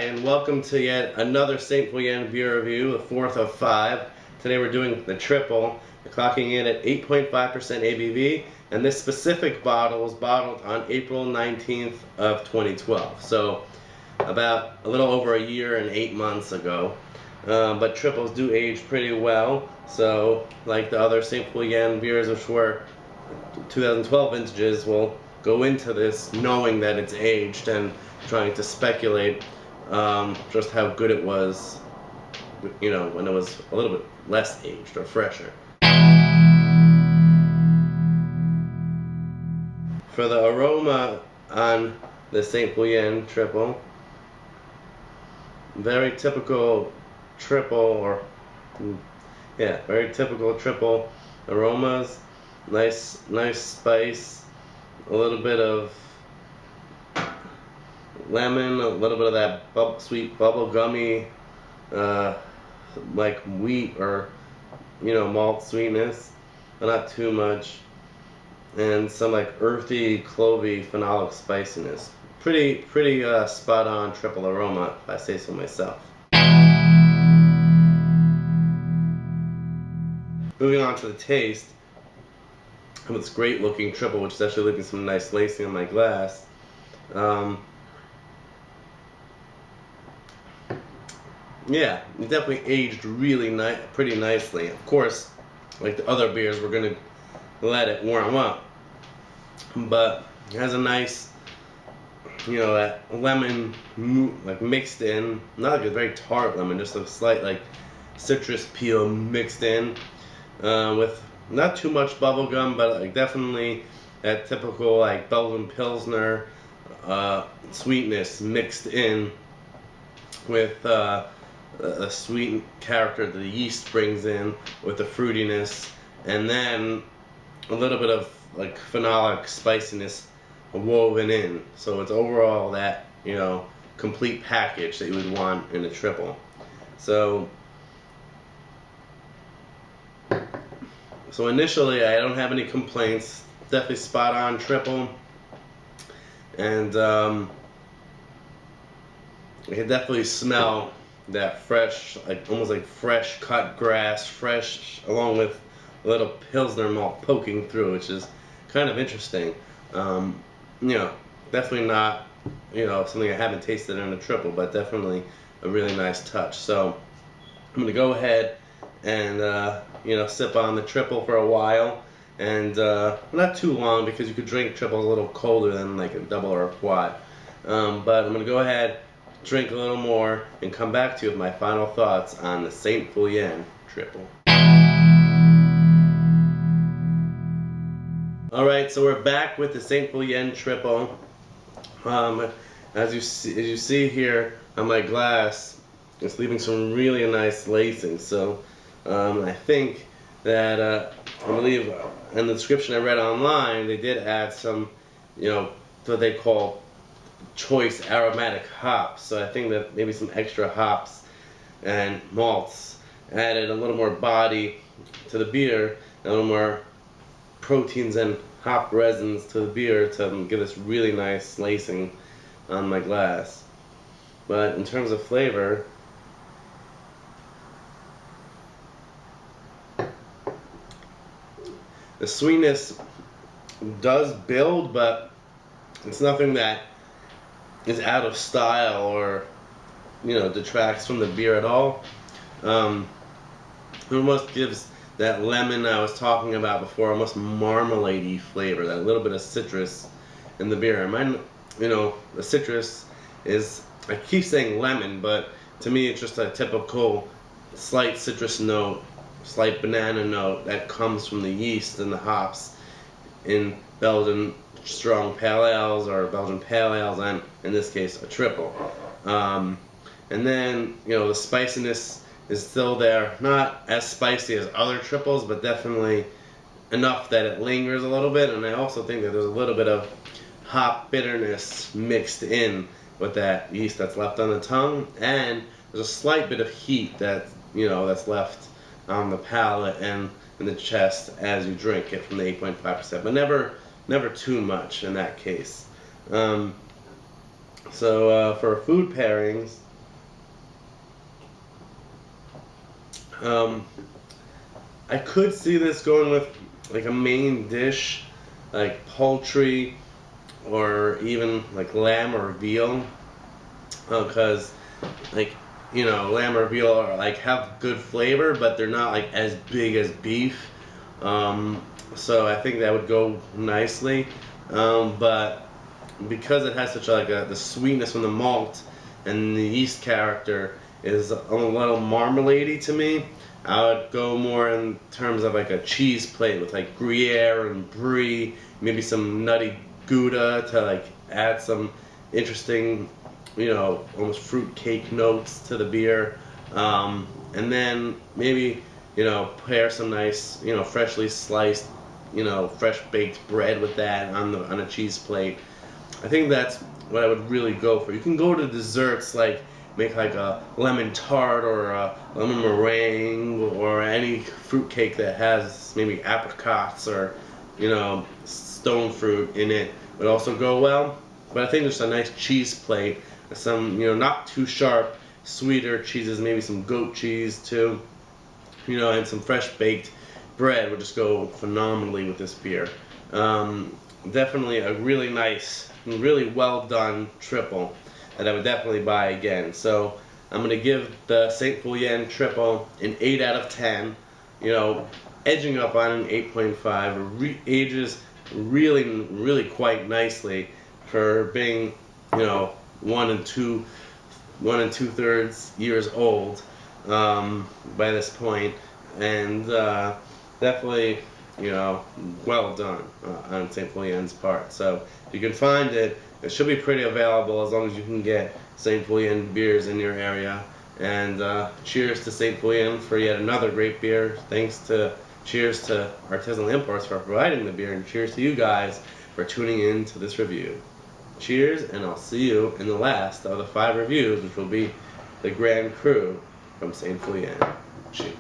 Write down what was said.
and welcome to yet another St-Feuillien beer review, the fourth of 5. Today we're doing the Triple. We're clocking in at 8.5% ABV, and this specific bottle was bottled on April 19th of 2012. So about a little over a year and 8 months ago. But triples do age pretty well, so like the other St-Feuillien beers, which were 2012 vintages, we'll go into this knowing that it's aged and trying to speculate just how good it was, you know, when it was a little bit less aged or fresher. For the aroma on the St-Feuillien Triple, very typical triple, or yeah, very typical triple aromas. Nice spice, a little bit of lemon, a little bit of that sweet bubble gummy, like wheat or, you know, malt sweetness, but not too much, and some like earthy, clovey, phenolic spiciness. Pretty spot on triple aroma, if I say so myself. Moving on to the taste, with this great looking triple, which is actually leaving some nice lacing on my glass. Yeah, it definitely aged really pretty nicely. Of course, like the other beers, we're gonna let it warm up, but it has a nice, you know, that lemon like mixed in, not like a very tart lemon, just a slight like citrus peel mixed in, with not too much bubble gum, but like definitely that typical like Belgian Pilsner sweetness mixed in with a sweet character that the yeast brings in with the fruitiness, and then a little bit of like phenolic spiciness woven in. So it's overall that, you know, complete package that you would want in a triple. So initially I don't have any complaints. Definitely spot on triple, and I can definitely smell that fresh, like almost like fresh cut grass, fresh, along with a little Pilsner malt poking through, which is kind of interesting. You know, definitely not, you know, something I haven't tasted in a triple, but definitely a really nice touch. So I'm gonna go ahead and you know, sip on the triple for a while, and not too long, because you could drink triples a little colder than like a double or a quad. But I'm gonna go ahead, drink a little more, and come back to you with my final thoughts on the St-Feuillien Triple. Alright, so we're back with the St-Feuillien Triple. As you see here on my glass, it's leaving some really nice lacing. So I think that I believe in the description I read online, they did add some, you know, what they call choice aromatic hops. So I think that maybe some extra hops and malts added a little more body to the beer, a little more proteins and hop resins to the beer to give this really nice lacing on my glass. But in terms of flavor, the sweetness does build, but it's nothing that is out of style or, you know, detracts from the beer at all. It almost gives that lemon I was talking about before, almost marmalade-y flavor, that little bit of citrus in the beer. Mine, you know, the citrus is, I keep saying lemon, but to me it's just a typical slight citrus note, slight banana note that comes from the yeast and the hops in Belgian strong pale ales or Belgian pale ales, and in this case a triple. And then, you know, the spiciness is still there, not as spicy as other triples, but definitely enough that it lingers a little bit. And I also think that there's a little bit of hop bitterness mixed in with that yeast that's left on the tongue, and there's a slight bit of heat that, you know, that's left on the palate and in the chest as you drink it from the 8.5%, but never too much in that case. So for food pairings, I could see this going with like a main dish, like poultry, or even like lamb or veal, because like lamb or veal are like have good flavor, but they're not like as big as beef. So I think that would go nicely, but because it has such like the sweetness from the malt and the yeast character is a little marmalade-y to me. I would go more in terms of like a cheese plate with like Gruyere and Brie, maybe some nutty Gouda to like add some interesting, almost fruit cake notes to the beer. And then maybe, pair some nice, freshly sliced, fresh baked bread with that on a cheese plate. I think that's what I would really go for. You can go to desserts like make like a lemon tart or a lemon meringue or any fruit cake that has maybe apricots or stone fruit in it would also go well. But I think just a nice cheese plate, some not too sharp, sweeter cheeses, maybe some goat cheese too, and some fresh baked bread would just go phenomenally with this beer. Definitely a really nice, really well done triple that I would definitely buy again. So I'm going to give the St-Feuillien Triple an 8 out of 10, edging up on an 8.5. Ages really, really quite nicely for being, 1 and 2/3 years old by this point, and definitely, well done on St-Feuillien's part. So if you can find it, it should be pretty available as long as you can get St-Feuillien beers in your area. And cheers to St-Feuillien for yet another great beer. Cheers to Artisanal Imports for providing the beer, and cheers to you guys for tuning in to this review. Cheers, and I'll see you in the last of the 5 reviews, which will be the Grand Cru from St-Feuillien. Cheers.